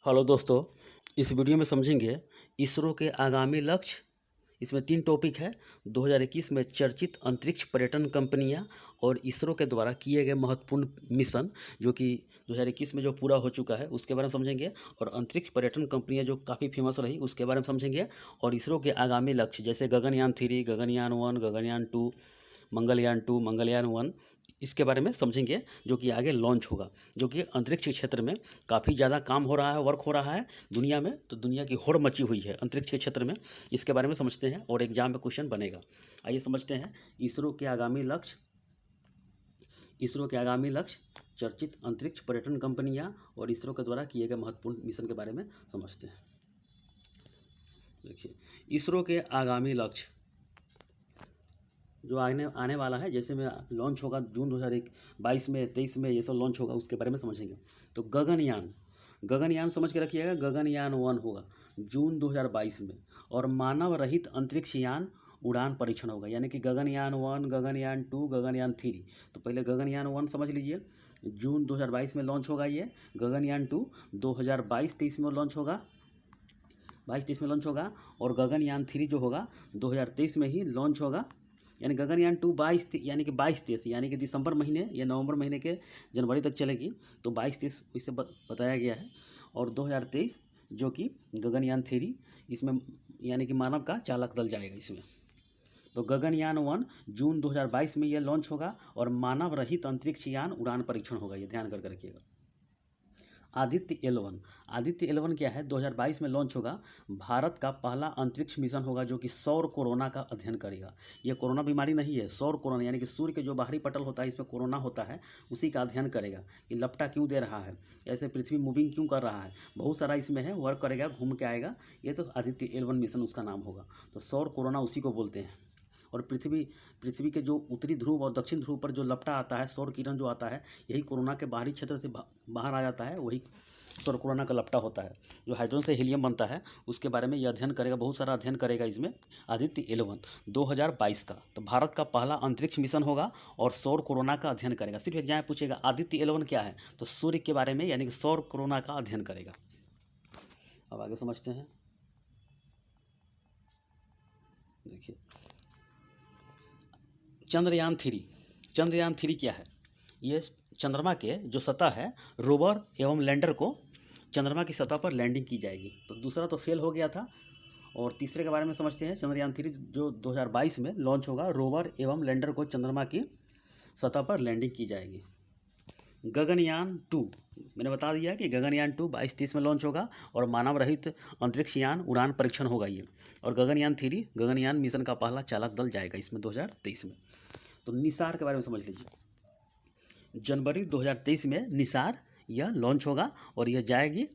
Hello दोस्तों, इस video में समझेंगे इसरो के आगामी लक्ष्य। इसमें 3 टॉपिक है। 2021 में चर्चित अंतरिक्ष पर्यटन कंपनियां और इसरो के द्वारा किए गए महत्वपूर्ण मिशन जो कि 2021 में जो पूरा हो चुका है उसके बारे में समझेंगे, और अंतरिक्ष पर्यटन कंपनियां जो काफ़ी फेमस रही उसके बारे में समझेंगे, और इसरो के आगामी लक्ष्य जैसे गगनयान 3, गगनयान 1, गगनयान 2, मंगलयान 2, मंगलयान 1 इसके बारे में समझेंगे, जो कि आगे लॉन्च होगा, जो कि अंतरिक्ष क्षेत्र में काफ़ी ज़्यादा काम हो रहा है, वर्क हो रहा है दुनिया में। तो दुनिया की होड़ मची हुई है अंतरिक्ष के क्षेत्र में। इसके बारे में समझते हैं और एग्जाम में क्वेश्चन बनेगा। आइए समझते हैं इसरो के आगामी लक्ष्य। इसरो के आगामी लक्ष्य चर्चित अंतरिक्ष पर्यटन कंपनियां और इसरो के द्वारा किए गए महत्वपूर्ण मिशन के बारे में समझते हैं। देखिए, इसरो के आगामी लक्ष्य जो आने वाला है, जैसे में लॉन्च होगा जून 2022 में, 23 में ये सब लॉन्च होगा, उसके बारे में समझेंगे। तो गगनयान समझ के रखिएगा। गगनयान 1 होगा जून 2022 में, और मानव रहित अंतरिक्ष यान उड़ान परीक्षण होगा, यानी कि गगनयान 1, गगनयान 2, गगनयान 3। तो पहले गगनयान 1 समझ लीजिए, जून 2022 में लॉन्च होगा ये। गगनयान 2 2022-23 में लॉन्च होगा, 22-23 में लॉन्च होगा। और गगनयान 3 जो होगा 2023 में ही लॉन्च होगा। यानी गगनयान 2 यानी कि 22-23 यानी कि दिसंबर महीने या नवंबर महीने के जनवरी तक चलेगी। तो 22-23 इसे बताया गया है। और 2023 जो कि गगनयान 3, इसमें यानी कि मानव का चालक दल जाएगा इसमें। तो गगनयान 1 जून 2022 में यह लॉन्च होगा, और मानव रहित अंतरिक्ष यान उड़ान परीक्षण होगा, ये ध्यान करके रखिएगा। आदित्य 11 क्या है, 2022 में लॉन्च होगा। भारत का पहला अंतरिक्ष मिशन होगा जो कि सौर कोरोना का अध्ययन करेगा। ये कोरोना बीमारी नहीं है, सौर कोरोना यानी कि सूर्य के जो बाहरी पटल होता है इसमें कोरोना होता है, उसी का अध्ययन करेगा कि लपटा क्यों दे रहा है, ऐसे पृथ्वी मूविंग क्यों कर रहा है, बहुत सारा इसमें है, वर्क करेगा, घूम के आएगा। ये तो आदित्य 11 मिशन उसका नाम होगा। तो सौर कोरोना उसी को बोलते हैं। और पृथ्वी के जो उत्तरी ध्रुव और दक्षिण ध्रुव पर जो लपटा आता है, सौर किरण जो आता है, यही कोरोना के बाहरी क्षेत्र से बाहर आ जाता है, वही सौर कोरोना का लपटा होता है, जो हाइड्रोजन से हीलियम बनता है। उसके बारे में यह अध्ययन करेगा, बहुत सारा अध्ययन करेगा इसमें। आदित्य 11 2022 का तो भारत का पहला अंतरिक्ष मिशन होगा और सौर कोरोना का अध्ययन करेगा। सिर्फ एग्जाम पूछेगा आदित्य 11 क्या है, तो सूर्य के बारे में यानी कि सौर कोरोना का अध्ययन करेगा। अब आगे समझते हैं। देखिए, चंद्रयान 3 क्या है। ये चंद्रमा के जो सतह है, रोवर एवं लैंडर को चंद्रमा की सतह पर लैंडिंग की जाएगी। तो दूसरा तो फेल हो गया था, और तीसरे के बारे में समझते हैं। चंद्रयान 3 जो 2022 में लॉन्च होगा, रोवर एवं लैंडर को चंद्रमा की सतह पर लैंडिंग की जाएगी। गगनयान 2 मैंने बता दिया कि गगनयान 2 22-23 में लॉन्च होगा, और मानव रहित अंतरिक्ष यान उड़ान परीक्षण होगा ये। और गगनयान 3 गगनयान मिशन का पहला चालक दल जाएगा इसमें 2023 में। तो निसार के बारे में समझ लीजिए। जनवरी 2023 में निसार यह लॉन्च होगा, और यह जाएगी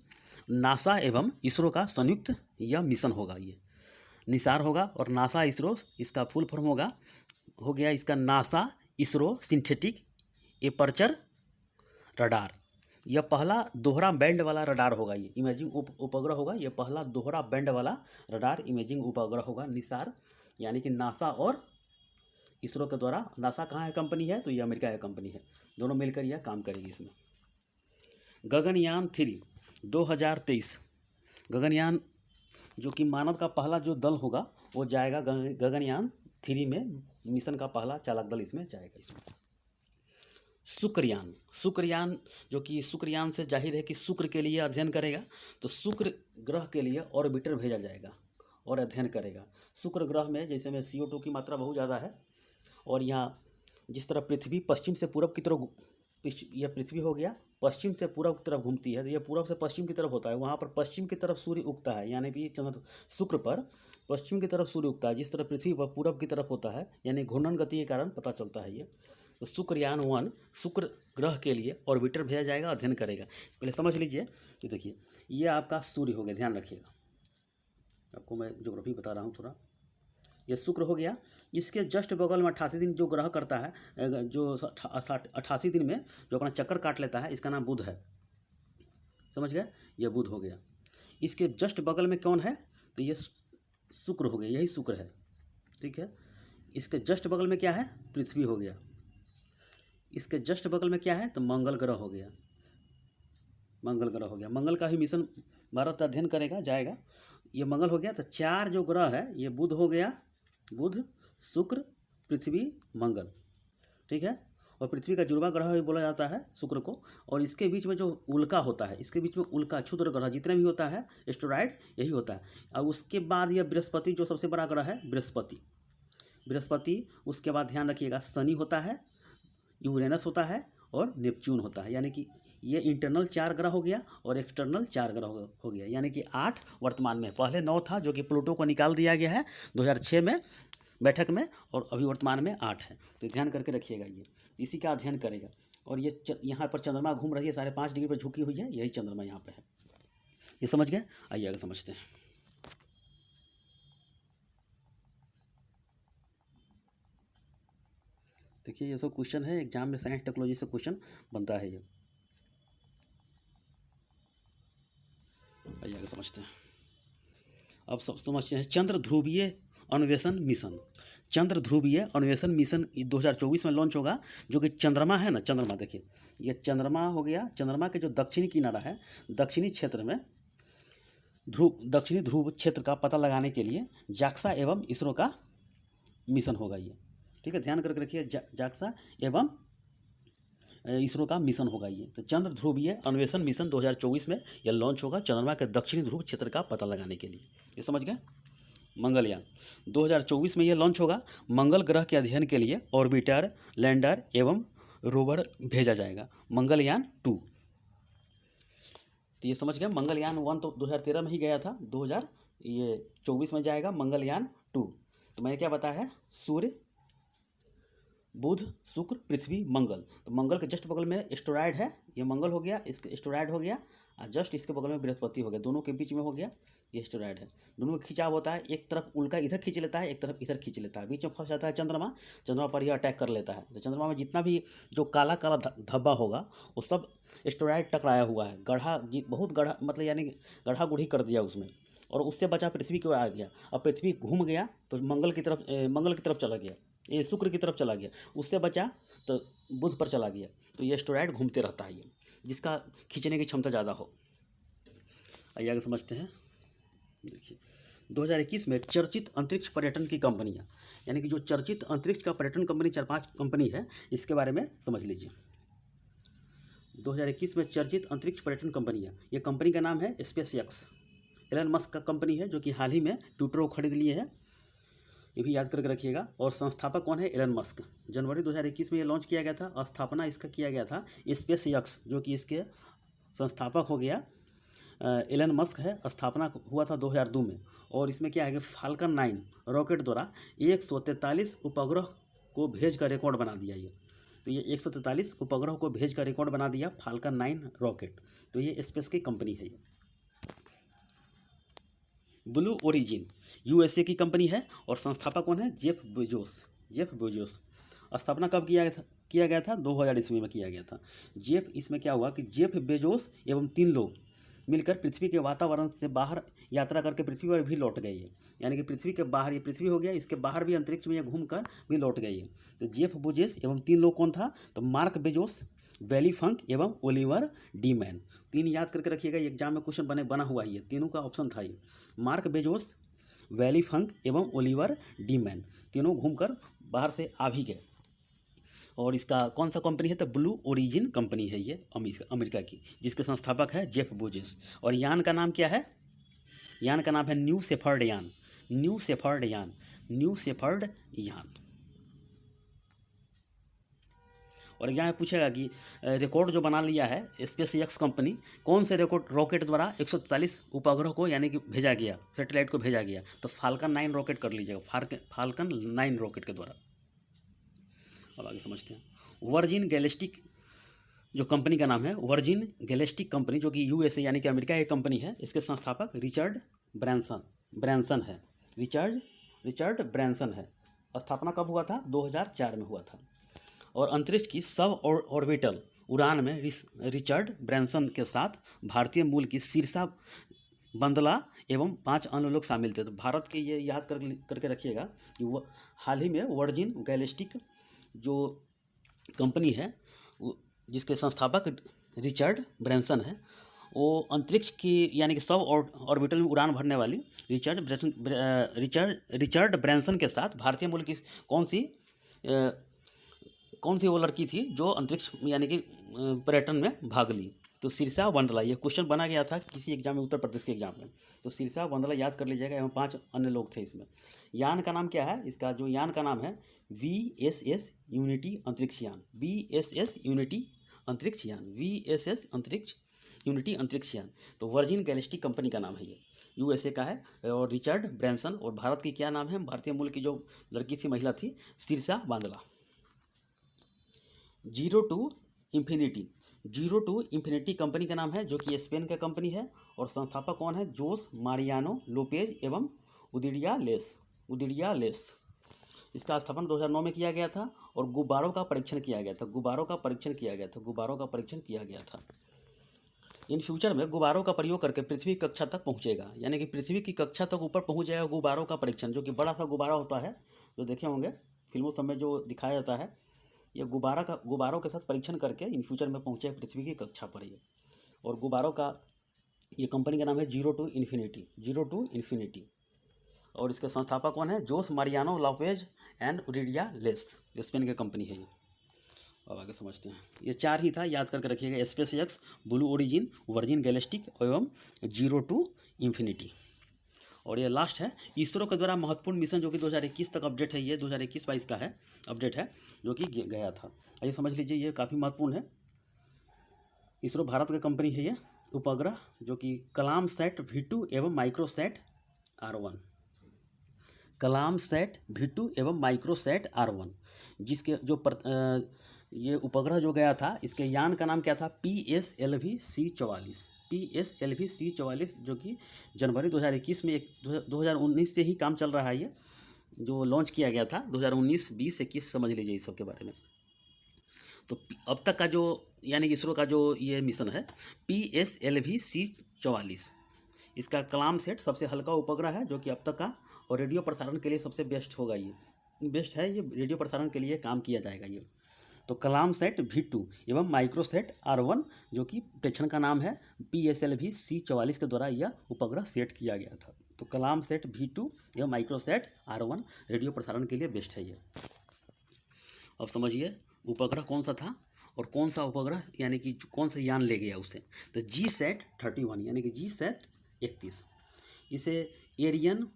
नासा एवं इसरो का संयुक्त यह मिशन होगा। ये निसार होगा, और नासा इसरो इसका फुल फॉर्म हो गया इसका NASA ISRO synthetic aperture radar. यह पहला दोहरा बैंड वाला रडार होगा, ये इमेजिंग उपग्रह होगा। यह पहला दोहरा बैंड वाला रडार इमेजिंग उपग्रह होगा निसार, यानी कि नासा और इसरो के द्वारा। नासा कहाँ है कंपनी है, तो ये अमेरिका की कंपनी है, दोनों मिलकर यह काम करेगी इसमें। गगनयान 3 2023 गगनयान जो कि मानव का पहला जो दल होगा वो जाएगा गगनयान 3 में, मिशन का पहला चालक दल इसमें जाएगा। इसमें शुक्रयान जो कि शुक्रयान से जाहिर है कि शुक्र के लिए अध्ययन करेगा। तो शुक्र ग्रह के लिए ऑर्बिटर भेजा जाएगा और अध्ययन करेगा। शुक्र ग्रह में जैसे में CO2 की मात्रा बहुत ज़्यादा है, और यहाँ जिस तरह पृथ्वी पश्चिम से पूरब की तरफ, यह पृथ्वी हो गया पश्चिम से पूरब की तरफ घूमती है, तो यह पूरब से पश्चिम की तरफ होता है। वहाँ पर पश्चिम की तरफ सूर्य उगता है, यानी कि शुक्र पर पश्चिम की तरफ सूर्य उगता है, जिस तरह पृथ्वी पर पूरब की तरफ होता है, यानी घूर्णन गति के कारण पता चलता है ये। तो शुक्रयान 1 शुक्र ग्रह के लिए ऑर्बिटर भेजा जाएगा, अध्ययन करेगा। पहले समझ लीजिए। ये देखिए, ये आपका सूर्य हो गया, ध्यान रखिएगा, आपको मैं ज्योग्राफी बता रहा हूँ थोड़ा। ये शुक्र हो गया, इसके जस्ट बगल में 88 दिन जो ग्रह करता है, जो 88 दिन में जो अपना चक्कर काट लेता है, इसका नाम बुध है। समझ गए, यह बुध हो गया। इसके जस्ट बगल में कौन है, तो ये शुक्र हो गया, यही शुक्र है, ठीक है। इसके जस्ट बगल में क्या है, पृथ्वी हो गया। इसके जस्ट बगल में क्या है, तो मंगल ग्रह हो गया। मंगल ग्रह हो गया। मंगल का भी मिशन भारत अध्ययन करेगा, जाएगा। ये मंगल हो गया। तो 4 जो ग्रह है ये बुध हो गया, बुध, शुक्र, पृथ्वी, मंगल, ठीक है। और पृथ्वी का जुड़वा ग्रह भी बोला जाता है शुक्र को। और इसके बीच में जो उल्का होता है, इसके बीच में उल्का, क्षुद्र ग्रह जितने भी होता है, एस्टेरॉयड, यही होता है। और उसके बाद यह बृहस्पति जो सबसे बड़ा ग्रह है, बृहस्पति। उसके बाद ध्यान रखिएगा शनि होता है, यूरेनस होता है और नेपच्यून होता है। यानी कि ये इंटरनल 4 ग्रह हो गया और एक्सटर्नल 4 ग्रह हो गया, यानी कि 8 वर्तमान में। पहले 9 था जो कि प्लूटो को निकाल दिया गया है 2006 में बैठक में, और अभी वर्तमान में 8 है। तो ध्यान करके रखिएगा, ये इसी का अध्ययन करेगा। और ये यहाँ पर चंद्रमा घूम रही है 5.5 डिग्री पर झुकी हुई है, यही चंद्रमा यहाँ पे है। ये समझ गए? आइए आगे समझते हैं। देखिए ये सब क्वेश्चन है, एग्जाम में साइंस टेक्नोलॉजी से क्वेश्चन बनता है ये। आइए आगे समझते हैं। अब सब समझते हैं चंद्र ध्रुवीय अन्वेषण मिशन। चंद्र ध्रुवीय अन्वेषण मिशन 2024 में लॉन्च होगा, जो कि चंद्रमा है ना, चंद्रमा देखिए ये चंद्रमा हो गया। चंद्रमा के जो दक्षिणी किनारा है, दक्षिणी क्षेत्र में दक्षिणी ध्रुव क्षेत्र का पता लगाने के लिए जाक्सा एवं इसरो का मिशन होगा ये, ठीक है। ध्यान करके रखिए, जाक्सा एवं इसरो का मिशन होगा ये। तो चंद्र ध्रुवीय अन्वेषण मिशन 2024 में यह लॉन्च होगा, चंद्रमा के दक्षिणी ध्रुव क्षेत्र का पता लगाने के लिए। ये समझ गए? मंगलयान 2024 में यह लॉन्च होगा। मंगल ग्रह के अध्ययन के लिए ऑर्बिटर, लैंडर एवं रोवर भेजा जाएगा। मंगलयान 2, तो ये समझ गए। मंगलयान 1 तो 2013 में ही गया था, 2024 में जाएगा मंगलयान 2। तो मैंने क्या बताया है, सूर्य, बुध, शुक्र, पृथ्वी, मंगल। तो मंगल के जस्ट बगल में एस्टेरॉयड है, ये मंगल हो गया, इसके एस्टेरॉयड हो गया, और जस्ट इसके बगल में बृहस्पति हो गया, दोनों के बीच में हो गया ये एस्टेरॉयड है। दोनों में खिंचाव होता है, एक तरफ उल्का इधर खींच लेता है, एक तरफ इधर खींच लेता है, बीच में फंस जाता है चंद्रमा, चंद्रमा पर यह अटैक कर लेता है। तो चंद्रमा में जितना भी जो काला काला धब्बा होगा वो सब एस्टेरॉयड टकराया हुआ है, बहुत गढ़ा, मतलब यानी गढ़ा गुढ़ी कर दिया उसमें, और उससे बचा पृथ्वी को आ गया। अब पृथ्वी घूम गया तो मंगल की तरफ चला गया, ये शुक्र की तरफ चला गया, उससे बचा तो बुध पर चला गया। तो ये एस्टेरॉयड घूमते रहता है, ये जिसका खींचने की क्षमता ज़्यादा हो। आइए आगे समझते हैं। देखिए 2021 में चर्चित अंतरिक्ष पर्यटन की कंपनियां, यानी कि जो चर्चित अंतरिक्ष का पर्यटन कंपनी 4-5 कंपनी है, इसके बारे में समझ लीजिए। 2021 में चर्चित अंतरिक्ष पर्यटन कंपनियां, ये कंपनी का नाम है स्पेस एक्स। एलन मस्क का कंपनी है, जो कि हाल ही में ट्विटर को खरीद लिए है, ये भी याद करके रखिएगा। और संस्थापक कौन है, एलन मस्क। जनवरी 2021 में ये लॉन्च किया गया था, स्थापना इसका किया गया था स्पेस एक्स, जो कि इसके संस्थापक हो गया एलन मस्क है। स्थापना हुआ था 2002 में। और इसमें क्या है कि फाल्कन 9 रॉकेट द्वारा 143 उपग्रह को भेज कर रिकॉर्ड बना दिया ये। तो ये 143 उपग्रह को भेज कर रिकॉर्ड बना दिया फाल्कन 9 रॉकेट। तो ये स्पेस की कंपनी है ये। ब्लू ओरिजिन यूएसए की कंपनी है और संस्थापक कौन है, जेफ बेजोस। स्थापना कब किया गया था 2000 ईस्वी में किया गया था। इसमें क्या हुआ कि जेफ बेजोस एवं 3 लोग मिलकर पृथ्वी के वातावरण से बाहर यात्रा करके पृथ्वी पर भी लौट गए है। यानी कि पृथ्वी के बाहर, ये पृथ्वी हो गया, इसके बाहर भी अंतरिक्ष में ये घूम कर भी लौट गई है। तो जेफ बेजोस एवं 3 लोग कौन था, तो मार्क बेजोस, वैली फंक एवं ओलिवर डी मैन। 3 याद करके रखिएगा, एग्जाम में क्वेश्चन बना हुआ है, ये तीनों का ऑप्शन था ये। मार्क बेजोस, वैली फंक एवं ओलिवर डी मैन, तीनों घूमकर बाहर से आ भी गए। और इसका कौन सा कंपनी है, तो ब्लू ओरिजिन कंपनी है ये, अमेरिका की, जिसके संस्थापक है जेफ बेजोस। और यान का नाम क्या है, यान का नाम है न्यू शेफर्ड यान। और यहाँ पूछेगा कि रिकॉर्ड जो बना लिया है स्पेस एक्स कंपनी, कौन से रॉकेट द्वारा 143 उपग्रह को यानी कि भेजा गया, सैटेलाइट को भेजा गया, तो फाल्कन 9 रॉकेट कर लीजिएगा, फाल्कन 9 रॉकेट के द्वारा। अब आगे समझते हैं। वर्जिन गैलेक्टिक जो कंपनी का नाम है, वर्जिन गैलेक्टिक कंपनी, जो कि यूएसए यानी कि अमेरिका की कंपनी है, इसके संस्थापक रिचर्ड ब्रैंसन है। रिचर्ड ब्रैंसन है। स्थापना कब हुआ था, 2004 में हुआ था। और अंतरिक्ष की सब ऑर्बिटल उड़ान में रिचर्ड ब्रैंसन के साथ भारतीय मूल की शीर्षा बंदला एवं 5 अन्य लोग शामिल थे। तो भारत के ये याद करके रखिएगा कि वो हाल ही में वर्जिन गैलेक्टिक जो कंपनी है जिसके संस्थापक रिचर्ड ब्रैंसन है, वो अंतरिक्ष की यानी कि सब ऑर्बिटल में उड़ान भरने वाली रिचर्ड ब्रैंसन के साथ भारतीय मूल की कौन सी वो लड़की थी जो अंतरिक्ष यानी कि पर्यटन में भाग ली? तो शीर्षा वंदला। ये क्वेश्चन बना गया था किसी एग्जाम में, उत्तर प्रदेश के एग्जाम में। तो शीर्षा वंदला याद कर लीजिएगा, एवं 5 अन्य लोग थे इसमें। यान का नाम क्या है? इसका जो यान का नाम है VSS यूनिटी अंतरिक्ष यान। VSS यूनिटी अंतरिक्ष यान, VSS अंतरिक्ष यूनिटी अंतरिक्ष यान। तो वर्जिन गैलेक्टिक कंपनी का नाम है ये, USA का है। और रिचर्ड ब्रैंसन। और भारत की क्या नाम है? भारतीय मूल की जो लड़की थी, महिला थी, शीर्षा वांदला। जीरो टू इन्फिनिटी कंपनी का नाम है, जो कि स्पेन का कंपनी है। और संस्थापक कौन है? जोस मारियानो लोपेज एवं उदिरिया लेस। इसका स्थापना 2009 में किया गया था। और गुब्बारों का परीक्षण किया गया था। इन फ्यूचर में गुब्बारों का प्रयोग करके पृथ्वी की कक्षा तक पहुंचेगा, यानी कि पृथ्वी की कक्षा तक ऊपर पहुंच जाएगा गुब्बारों का परीक्षण, जो कि बड़ा सा गुब्बारा होता है, जो देखे होंगे फिल्मों सब में जो दिखाया जाता है। ये गुब्बारों के साथ परीक्षण करके इन फ्यूचर में पहुंचे पृथ्वी की कक्षा पर ये। और गुब्बारों का ये कंपनी का नाम है जीरो टू इन्फिनिटी। और इसके संस्थापक कौन है? जोस मारियानो लोपेज एंड उडिरिया लेस। स्पेन की कंपनी है ये। अब आगे समझते हैं। ये 4 ही था, याद करके रखिएगा। SpaceX, blue origin, virgin galactic एवं जीरो टू इन्फिनिटी। और ये लास्ट है, इसरो के द्वारा महत्वपूर्ण मिशन, जो कि 2021 तक अपडेट है। ये 2021-22 का है, अपडेट है, जो कि गया था। आइए समझ लीजिए, ये काफ़ी महत्वपूर्ण है। इसरो भारत का कंपनी है। ये उपग्रह जो कि कलाम सैट V2 एवं माइक्रोसैट R1, जिसके जो ये उपग्रह जो गया था, इसके यान का नाम क्या था? PSLV C-44, जो कि जनवरी 2021 में 2019 से ही काम चल रहा है। ये जो लॉन्च किया गया था 2019, 20, 21 समझ लीजिए इस सब के बारे में। तो अब तक का जो यानी कि इसरो का जो ये मिशन है PSLV C-44, इसका कलाम सेट सबसे हल्का उपग्रह है जो कि अब तक का, और रेडियो प्रसारण के लिए सबसे बेस्ट होगा। ये बेस्ट है, ये रेडियो प्रसारण के लिए काम किया जाएगा ये। तो कलाम सेट V2 एवं माइक्रोसैट R1, जो कि प्रेक्षण का नाम है, PSLV C-44 के द्वारा यह उपग्रह सेट किया गया था। तो कलाम सेट V2 एवं माइक्रोसैट R1 रेडियो प्रसारण के लिए बेस्ट है ये। अब समझिए उपग्रह कौन सा था और कौन सा उपग्रह यानी कि कौन सा यान ले गया उसे। तो GSAT-31 यानी कि GSAT-31, इसे एरियन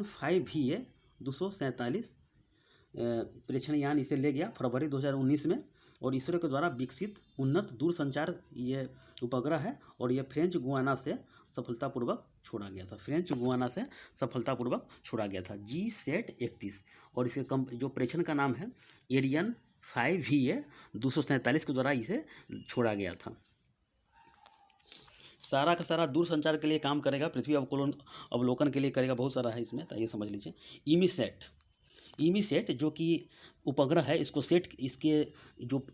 5VA 247 प्रेक्षण यान इसे ले गया फरवरी 2019 में। और इसरो के द्वारा विकसित उन्नत दूरसंचार ये उपग्रह है। और ये फ्रेंच गुयाना से सफलतापूर्वक छोड़ा गया था। GSAT-31। और इसके जो प्रेक्षण का नाम है एरियन 5VA 247 के द्वारा इसे छोड़ा गया था। सारा का सारा दूरसंचार के लिए काम करेगा, पृथ्वी अवलोकन के लिए करेगा, बहुत सारा है इसमें। तो ये समझ लीजिए। इमीसेट जो कि उपग्रह है,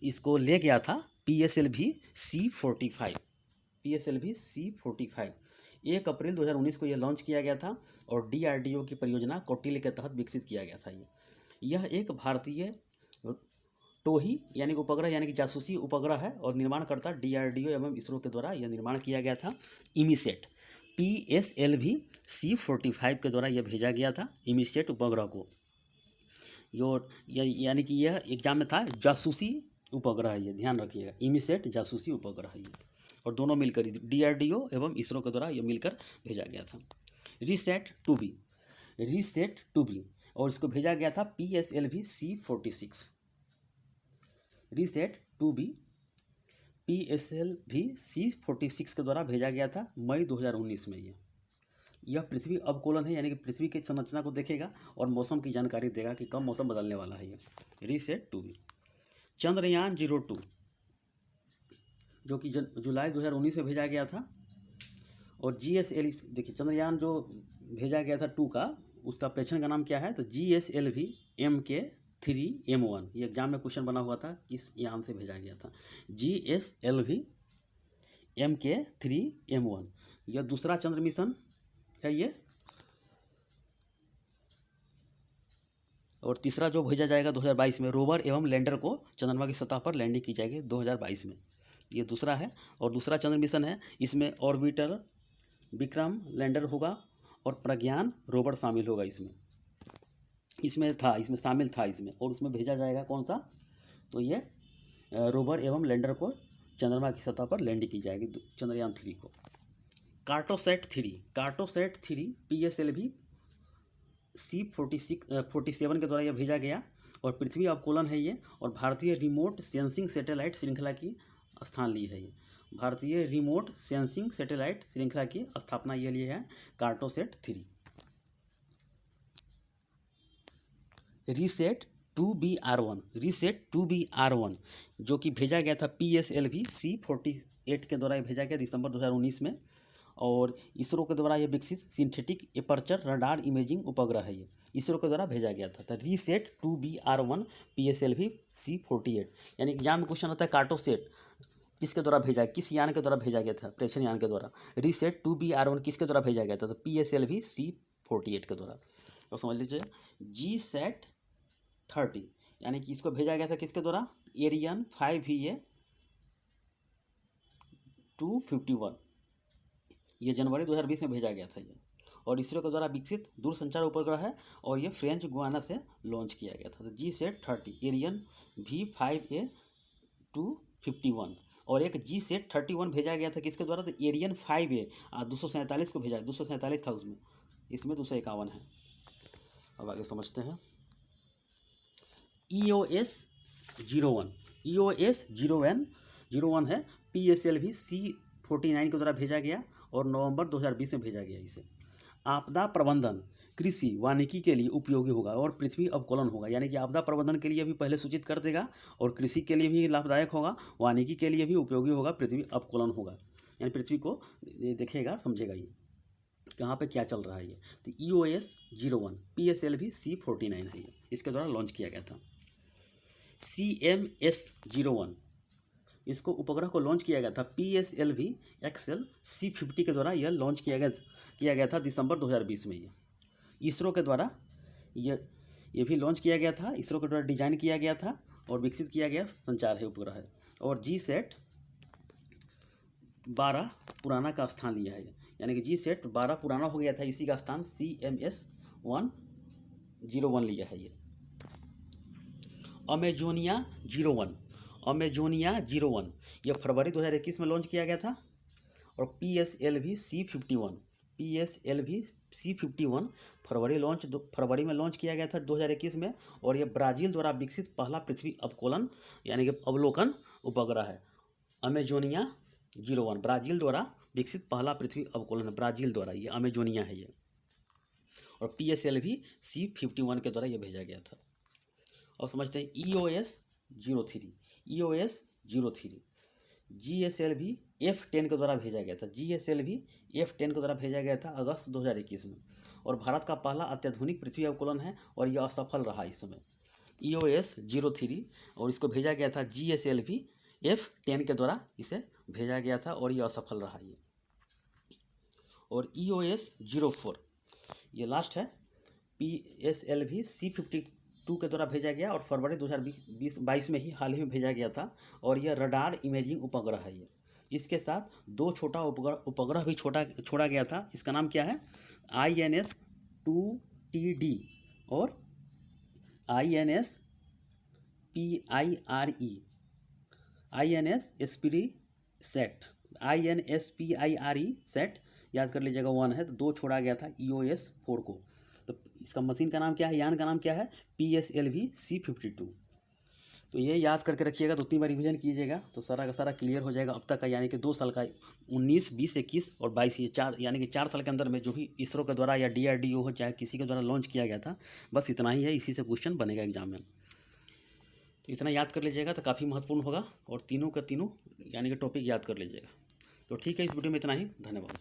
इसको ले गया था PSLV C-45। 1 अप्रैल 2019 को यह लॉन्च किया गया था। और DRDO की परियोजना कौटिल्य के तहत विकसित किया गया था। यह एक भारतीय टोही यानी उपग्रह यानी कि जासूसी उपग्रह है। और निर्माणकर्ता DRDO एवं इसरो के द्वारा यह निर्माण किया गया था। इमीसेट PSLV C-45 के द्वारा यह भेजा गया था, इमीसेट उपग्रह को। यानी कि यह एग्जाम में था, जासूसी उपग्रह है ये, ध्यान रखिएगा। इमीसेट जासूसी उपग्रह है ये। और दोनों मिलकर DRDO एवं इसरो के द्वारा यह मिलकर भेजा गया था। रिसेट टू बी और इसको भेजा गया था PSLV C-46। Reset to be PSLV C-46 के द्वारा भेजा गया था मई 2019 में। यह पृथ्वी अवकोलन है, यानी कि पृथ्वी की संरचना को देखेगा और मौसम की जानकारी देगा कि कब मौसम बदलने वाला है। ये रिसेट टू बी। चंद्रयान 02 जो कि जुलाई 2019 में भेजा गया था। और GSLV, देखिए चंद्रयान जो भेजा गया था 2 का, उसका प्रेक्षण का नाम क्या है? तो GSLV MK3M1। ये एग्जाम में क्वेश्चन बना हुआ था, किस यान से भेजा गया था? GSLV MK3M1। यह दूसरा चंद्र मिशन है ये। और तीसरा जो भेजा जाएगा 2022 में, रोवर एवं लैंडर को चंद्रमा की सतह पर लैंडिंग की जाएगी 2022 में। ये दूसरा है। और दूसरा चंद्र मिशन है, इसमें ऑर्बिटर विक्रम लैंडर होगा और प्रज्ञान रोवर शामिल होगा। इसमें शामिल था इसमें, और उसमें भेजा जाएगा कौन सा, तो ये रोवर एवं लैंडर को चंद्रमा की सतह पर लैंड की जाएगी, चंद्रयान 3 को। कार्टोसैट 3 PSLV C47 के द्वारा यह भेजा गया और पृथ्वी अवकोलन है ये, और भारतीय रिमोट सेंसिंग सैटेलाइट श्रृंखला की स्थान ली है ये। भारतीय रिमोट सेंसिंग सैटेलाइट श्रृंखला की स्थापना ये लिए है कार्टोसैट 3। रीसेट 2BR1 जो कि भेजा गया था PSLV C48 के द्वारा भेजा गया दिसंबर 2019 में, और इसरो के द्वारा यह विकसित सिंथेटिक एपर्चर रडार इमेजिंग उपग्रह है, ये इसरो के द्वारा भेजा गया था। तो रीसेट 2BR1 PSLV C48, यानी एग्जाम में क्वेश्चन आता है कार्टोसेट किसके द्वारा भेजा, किस यान के द्वारा भेजा गया था, प्रेक्षण यान के द्वारा। रीसेट 2BR1 किसके द्वारा भेजा गया था, तो PSLV C48 के द्वारा। तो समझ लीजिए GSAT 30, यानी कि इसको भेजा गया था किसके द्वारा, एरियन 5VA 251, ये जनवरी 2020 में भेजा गया था ये, और इसरो के द्वारा विकसित दूरसंचार उपग्रह है, और ये फ्रेंच गुयाना से लॉन्च किया गया था। तो GSAT 30 एरियन V5A 251, और एक GSAT 31 भेजा गया था किसके द्वारा, तो एरियन 5A 247 को भेजा, 247 था उसमें, इसमें 251 है। अब आगे समझते हैं। EOS 01 है PSLV C49 के द्वारा भेजा गया और नवंबर 2020 में भेजा गया इसे। आपदा प्रबंधन कृषि वानिकी के लिए उपयोगी होगा और पृथ्वी अवकोलन होगा, यानी कि आपदा प्रबंधन के लिए भी पहले सूचित कर देगा, और कृषि के लिए भी लाभदायक होगा, वानिकी के लिए भी उपयोगी होगा, पृथ्वी अवकोलन होगा, यानी पृथ्वी को देखेगा समझेगा ये कहाँ पे क्या चल रहा है ये। तो EOS 01 PSLV C49 है ये, इसके द्वारा लॉन्च किया गया था। CMS 01 इसको उपग्रह को लॉन्च किया गया था PSLV XL C50 के द्वारा यह लॉन्च किया गया था दिसंबर 2020 में। ये इसरो के द्वारा ये भी लॉन्च किया गया था, इसरो के द्वारा डिजाइन किया गया था और विकसित किया गया संचार है उपग्रह है। और GSAT 12 पुराना का स्थान लिया है, यानी कि GSAT 12 पुराना हो गया था, इसी का स्थान CMS 101 लिया है ये। अमेजोनिया 01 यह फरवरी 2021 में लॉन्च किया गया था। और PSLV C51 फरवरी में लॉन्च किया गया था 2021 में, और यह ब्राज़ील द्वारा विकसित पहला पृथ्वी अवकोलन यानी कि अवलोकन उपग्रह है। अमेजोनिया 01 ब्राज़ील द्वारा विकसित पहला पृथ्वी अवकोलन है, ब्राज़ील द्वारा, ये अमेजोनिया है ये। और PSLV C51 के द्वारा यह भेजा गया था। और समझते हैं EOS 03 GSLV F10 के द्वारा भेजा गया था, GSLV F10 के द्वारा भेजा गया था अगस्त 2021 में, और भारत का पहला अत्याधुनिक पृथ्वी अवकोलन है और यह असफल रहा इस समय। EOS 03 और इसको भेजा गया था GSLV F10 के द्वारा इसे भेजा गया था और यह असफल रहा ये। और EOS 04 ये लास्ट है, PSLV C52 के द्वारा भेजा गया और फरवरी 2022 में ही हाल ही में भेजा गया था, और यह रडार इमेजिंग उपग्रह है ये। इसके साथ 2 छोटा उपग्रह भी छोड़ा गया था, इसका नाम क्या है, INS 2TD और INS PIRE, INS PIRE set याद कर लीजिएगा 1 है, तो 2 छोड़ा गया था EOS 4 को। तो इसका मशीन का नाम क्या है, यान का नाम क्या है, PSLV C52। तो ये याद करके रखिएगा, 2-3 बार रिवीजन कीजिएगा तो सारा का सारा क्लियर हो जाएगा अब तक का, यानी कि 2 साल का 19, 20, 21 और 22 ये 4 यानी कि 4 साल के अंदर में जो भी इसरो के द्वारा या DRDO हो चाहे किसी के द्वारा लॉन्च किया गया था, बस इतना ही है, इसी से क्वेश्चन बनेगा एग्जाम में। तो इतना याद कर लीजिएगा तो काफ़ी महत्वपूर्ण होगा, और तीनों का तीनों यानी कि टॉपिक याद कर लीजिएगा। तो ठीक है, इस वीडियो में इतना ही, धन्यवाद।